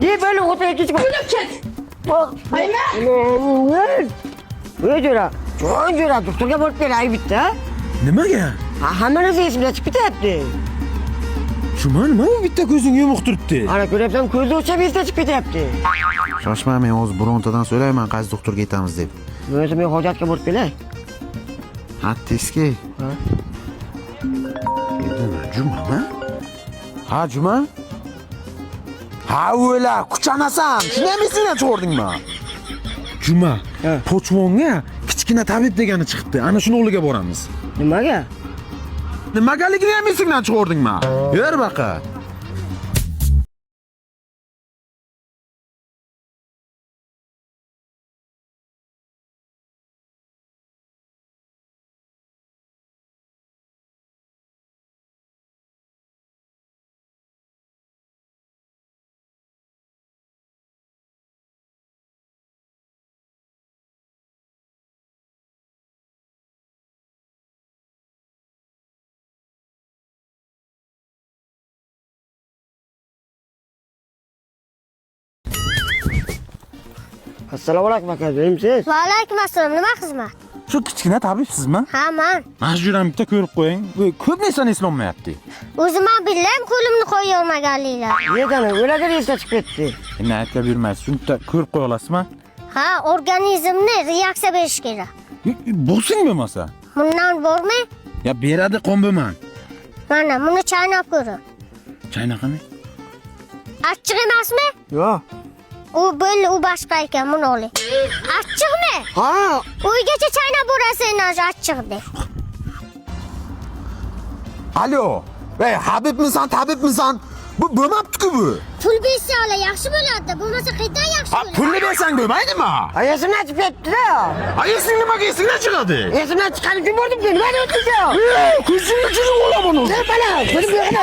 Diye böyle ortaya geçip... Gülüm ket. Bak. Hayır. Öyle diyor. Çok diyor. Doktorga borç ver ay bitti ha. Nimaga? Ha hammanız esimden çıkıp bityapti. Cuma nima u bitta ko'zing yumuq turibdi? Ana ko'ryapsan ko'zi o'chab esdan chiqib ketyapti. Shoshma, men hozir birontadan so'rayman qaysi doktorga ketamiz deb. O'zi men hojatga borib kelay. Ha, teski. Ha? Jumami? Ha, Juma? Ha, o'la, kuchanasan. Shunday sendan chiqardingmi? Juma, Ha. Pochvonga kichkina tabib degani chiqibdi. Ana shuni o'liga boramiz. Nimaga? Nimagaligini ham esingdan chiqardingmi? Yur baqa. Assalomu alaykum aka, kimsiz? Va alaykum assalom. Nima xizmat? Shu kichkina tabibsizmi? Ha, men. Mana shu yerdan bitta ko'rib qo'ying. Ko'p narsani eslolmayapti. O'zim ham billam qo'limni qo'ya olmaganliklar. Yerdan o'lagan esdan chiqib ketdi. Endi aytib yurmaysiz. Shuni ko'rib qo'ya olasizmi? Ha, organizmni reaksiya berish kerak. Bo'lsin bo'lmasa. Bundan bormi? Ya beradi qon bo'lman. Mana buni chaynab ko'ring. Chaynaqami? Achchiq emasmi? Yo'q. U bo'ldi, u boshqa ekan, buni oling. Achchiqmi? Ha, Uygacha chaynab borasizlar achchiq deb. Alo. Ey, Habibmisan, tabibmisan? Bu bo'lmabdi-ku bu. Pul bersa yaxshi bo'ladi, bo'lmasa qayerdan yaxshi Ha, bo'ladi? pulni bersang bo'lmaydimi? esimdan chiqib ketdi-da. Ha, esing nimaga esingdan chiqadi? Esimdan chiqqani uchun bordim, nima deyapsiz? Ko'zingni chiqib olaman. Ne bana? Benim bir yana.